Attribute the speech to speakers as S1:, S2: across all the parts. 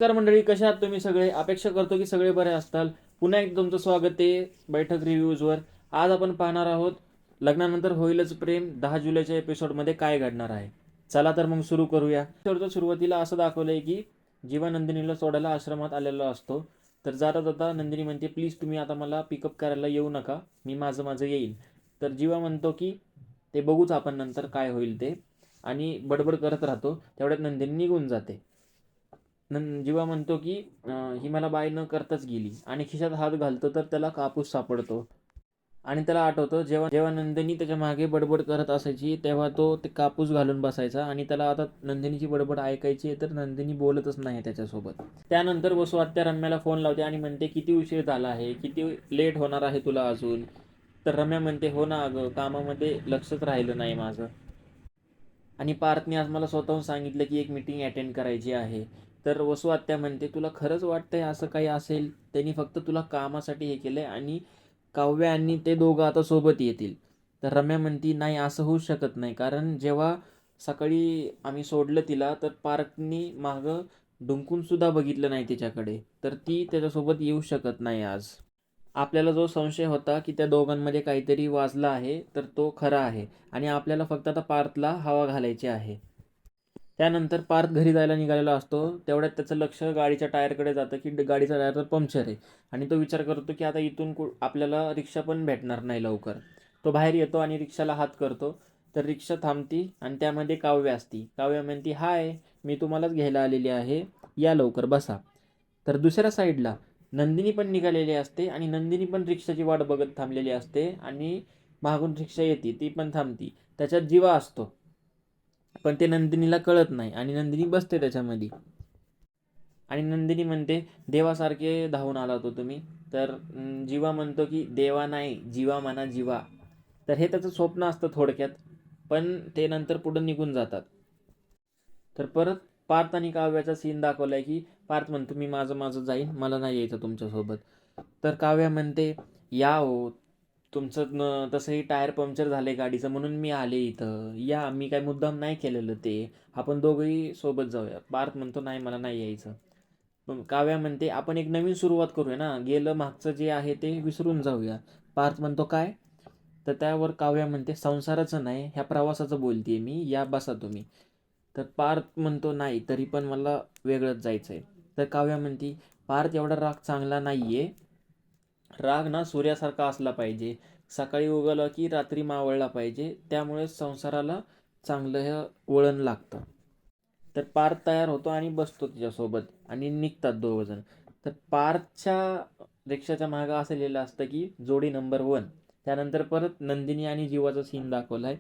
S1: नमस्कार मंडळी, कशा आहात तुम्ही सगळे? अपेक्षा करतो की सगळे बरे असताल. पुन्हा एकदा तुमचं स्वागत आहे बैठक रिव्ह्यूजवर. आज आपण पाहणार आहोत लग्नानंतर होईलच प्रेम 10 जुलैच्या एपिसोडमध्ये काय घडणार आहे. चला तर मग सुरू करूया. एपिसोडच्या सुरुवातीला असं दाखवलंय की जीवा नंदिनीला सोडायला आश्रमात आलेला असतो. तर जाता जाता नंदिनी म्हणते, प्लीज तुम्ही आता मला पिकअप करायला येऊ नका, मी माझं माझं येईल. तर जीवा म्हणतो की ते बघूच आपण नंतर काय होईल ते, आणि बडबड करत राहतो. तेवढ्यात नंदिनी निघून जाते. जीवा म्हणतो की ही मला बाय न करताच गेली, आणि खिशात हात घालतो तर त्याला कापूस सापडतो. आणि त्याला आठवतं जेव्हा जेव्हा नंदिनी त्याच्या मागे बडबड करत असायची तेव्हा तो ते कापूस घालून बसायचा, आणि त्याला आता नंदिनीची बडबड ऐकायची आहे, तर नंदिनी बोलतच नाही त्याच्यासोबत. त्यानंतर वसू आत्या रम्याला फोन लावते आणि म्हणते, किती उशीर झाला आहे, किती लेट होणार आहे तुला अजून. तर रम्या म्हणते, हो ना अगं, कामामध्ये लक्षच राहिलं नाही माझं. आणि पार्थने आज मला स्वतःहून सांगितलं की एक मीटिंग अटेंड करायची आहे. तर वसू आत्या म्हणते, तुला खरंच वाटतंय असं काही असेल? त्यांनी फक्त तुला कामासाठी हे केलंय, आणि काव्य आणि ते दोघं आता सोबत येतील. तर रम्या म्हणती, नाही असं होऊ शकत नाही, कारण जेव्हा सकाळी आम्ही सोडलं तिला तर पार्थनी मागं डुंकून सुद्धा बघितलं नाही तिच्याकडे, तर ती त्याच्यासोबत येऊ शकत नाही आज. आपल्याला जो संशय होता की त्या दोघांमध्ये काहीतरी वाजला आहे, तर तो खरा आहे, आणि आपल्याला फक्त आता पार्थला हवा घालायची आहे. त्यानंतर पार्थ घरी जायला निघालेला असतो. तेवढ्यात त्याचं लक्ष गाडीच्या टायरकडे जातं की गाडीचा टायर तर पंक्चर आहे, आणि तो विचार करतो की आता इथून आपल्याला रिक्षा पण भेटणार नाही लवकर. तो बाहेर येतो आणि रिक्षाला हात करतो. तर रिक्षा थांबती आणि त्यामध्ये काव्य असती. काव्य म्हणती, हाय, मी तुम्हालाच घ्यायला आलेली आहे, या लवकर बसा. तर दुसऱ्या साईडला नंदिनी पण निघालेली असते, आणि नंदिनी पण रिक्षाची वाट बघत थांबलेली असते, आणि मागून रिक्षा येते, ती पण थांबती. त्याच्यात जीवा असतो, पण ते नंदिनीला कळत नाही, आणि नंदिनी बसते त्याच्यामध्ये. आणि नंदिनी म्हणते, देवासारखे धावून आला होतो तुम्ही. तर जीवा म्हणतो की देवा नाही, जीवा म्हणा, जीवा. तर हे त्याचं स्वप्न असतं थोडक्यात, पण ते नंतर पुढे निघून जातात. तर परत पार्थ आणि काव्याचा सीन दाखवलाय की पार्थ म्हणतो, मी माझं माझं जाईन, मला नाही यायचं तुमच्यासोबत. तर काव्या म्हणते, या हो, तुमचं तसंही टायर पंक्चर झाले गाडीचं म्हणून मी आले इथं, या, मी काय मुद्दाम नाही केलेलं ते, आपण दोघंही सोबत जाऊया. पार्थ म्हणतो, नाही मला नाही यायचं. मग काव्या म्हणते, आपण एक नवीन सुरुवात करूया ना, गेलं मागचं जे आहे ते विसरून जाऊया. पार्थ म्हणतो, काय? तर त्यावर काव्या म्हणते, संसाराचं नाही, ह्या प्रवासाचं बोलतेय मी, या बसा तुम्ही. तर पार्थ म्हणतो, नाही तरी पण मला वेगळंच जायचं आहे. तर काव्या म्हणती, पार्थ एवढा राग चांगला नाही आहे. राग ना सूर्यासारखा असला पाहिजे, सकाळी उगवला की रात्री मावळला पाहिजे, त्यामुळे संसाराला चांगलं हे वळण लागतं. तर पार्थ तयार होतो आणि बसतो तिच्यासोबत, आणि निघतात दोघंजण. तर पार्थच्या रिक्षाच्या मागं असं लिहिलं असतं की जोडी नंबर 1. त्यानंतर परत नंदिनी आणि जीवाचा सीन दाखवला आहे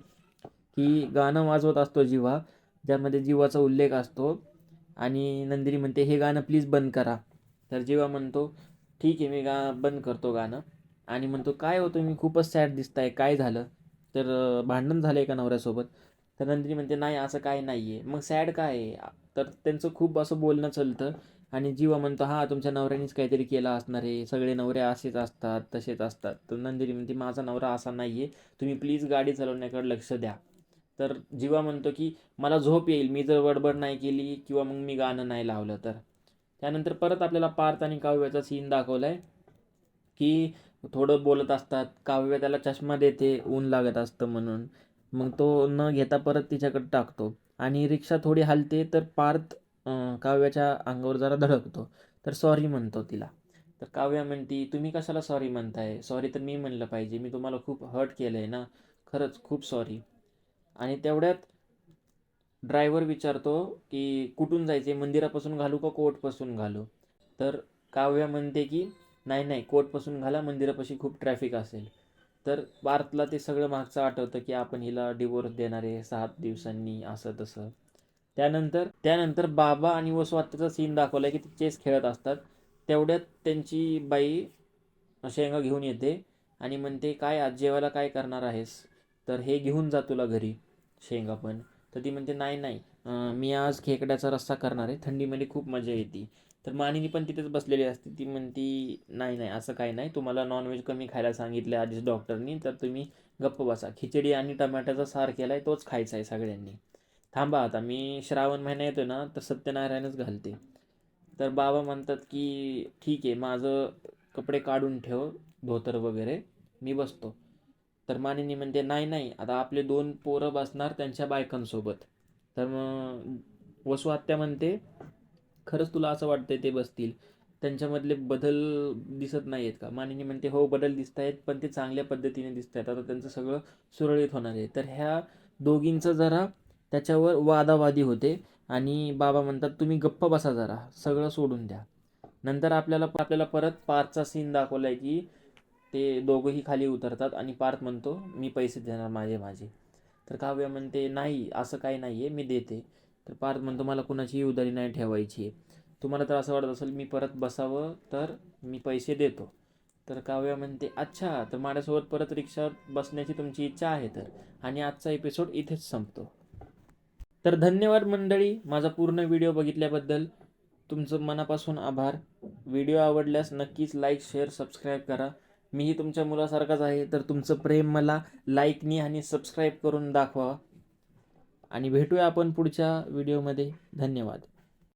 S1: की गाणं वाजवत असतो जीवा, ज्यामध्ये जीवाचा उल्लेख असतो, आणि नंदिनी म्हणते, हे गाणं प्लीज बंद करा. तर जीवा म्हणतो, ठीक आहे, मी बंद करतो गाणं. आणि म्हणतो, काय होतं, मी खूपच सॅड दिसताय, काय झालं? तर भांडण झालं आहे का नवऱ्यासोबत? तर नंदिनी म्हणते, नाही असं काय नाही आहे. मग सॅड काय आहे? तर त्यांचं खूप असं बोलणं चालतं, आणि जीवा म्हणतो, हां, तुमच्या नवऱ्यानेच काहीतरी केलं असणार आहे, सगळे नवरे असेच असतात, तसेच असतात. तर नंदिनी म्हणते, माझा नवरा असा नाही आहे, तुम्ही प्लीज गाडी चालवण्याकडे लक्ष द्या. तर जीवा म्हणतो की मला झोप येईल मी जर बडबड नाही केली, किंवा मग मी गाणं नाही लावलं तर. त्यानंतर परत आपल्याला पार्थ आणि काव्याचा सीन दाखवलाय की थोडं बोलत असतात. काव्य त्याला चष्मा देते ऊन लागत असतं म्हणून, मग तो न घेता परत तिच्याकडे टाकतो, आणि रिक्षा थोडी हलते. तर पार्थ काव्याच्या अंगावर जरा धडकतो. तर सॉरी म्हणतो तिला. तर काव्या म्हणती, तुम्ही कशाला सॉरी म्हणताय? सॉरी तर मी म्हणलं पाहिजे, मी तुम्हाला खूप हर्ट केलं आहे ना, खरंच खूप सॉरी. आणि तेवढ्यात ड्रायव्हर विचारतो की कुठून जायचे, मंदिरापासून घालू का कोर्टपासून घालू? तर काव्या म्हणते की नाही नाही, कोर्टपासून घाला, मंदिरापाशी खूप ट्रॅफिक असेल. तर पार्थला ते सगळं मागचं आठवतं की आपण हिला डिवोर्स देणार आहे 7 दिवसांनी, असं तसं. त्यानंतर त्यानंतर बाबा आणि वसू आत्याचा सीन दाखवला की ते चेस खेळत असतात. तेवढ्यात त्यांची बाई शेंगा घेऊन येते, आणि म्हणते, काय आज जेवायला काय करणार आहेस? तर हे घेऊन जा तुला घरी, शेंगा पण. तर ती म्हणते, नाही नाही, मी आज खेकड्याचा रस्सा करणार आहे, थंडीमध्ये खूप मजा येते. तर मानिनी पण तिथेच बसलेली असते. ती म्हणती, नाही नाही, असं काही नाही, तुम्हाला नॉनव्हेज कमी खायला सांगितलं आधीच डॉक्टरनी, तर तुम्ही गप्प बसा. खिचडी आणि टमाट्याचा सार केला आहे, तोच खायचा आहे सगळ्यांनी. थांबा आता, मी श्रावण महिना येतो ना, तर सत्यनारायणच घालते. तर बाबा म्हणतात की ठीक आहे, माझं कपडे काढून ठेव, धोतर वगैरे, मी बसतो. तर मानिनी म्हणते नाही नाही, आता आपले 2 पोरं बसणार त्यांच्या बायकांसोबत. तर मग वसू आत्या म्हणते खरंच तुला असं वाटतंय ते बसतील, त्यांच्यामधले बदल दिसत नाही आहेत का? मानिनी म्हणते हो बदल दिसत आहेत, पण ते चांगल्या पद्धतीने दिसत आहेत, आता त्यांचं सगळं सुरळीत होणार आहे. तर ह्या दोघींचं जरा त्याच्यावर वादावादी होते आणि बाबा म्हणतात तुम्ही गप्प बसा जरा, सगळं सोडून द्या. नंतर आपल्याला परत पार्थचा सीन दाखवला आहे की ते दोघंही खाली उतरतात आणि पार्थ म्हणतो मी पैसे देणार माझे माझे. तर काव्य म्हणते नाही असं काही नाही आहे, मी देते. तर पार्थ म्हणतो मला कुणाचीही उधारी नाही ठेवायची आहे, तुम्हाला तर असं वाटत असेल मी परत बसावं तर मी पैसे देतो. तर काव्य म्हणते अच्छा, तर माझ्यासोबत परत रिक्षात बसण्याची तुमची इच्छा आहे तर. आणि आजचा एपिसोड इथेच संपतो. तर धन्यवाद मंडळी, माझा पूर्ण व्हिडिओ बघितल्याबद्दल तुमचं मनापासून आभार. व्हिडिओ आवडल्यास नक्कीच लाईक शेअर सबस्क्राईब करा. मीही तुमच्या मुलासारखाच आहे, तर तुमचं प्रेम मला लाईकनी आणि सबस्क्राईब करून दाखवा. आणि भेटूया आपण पुढच्या व्हिडिओमध्ये. धन्यवाद.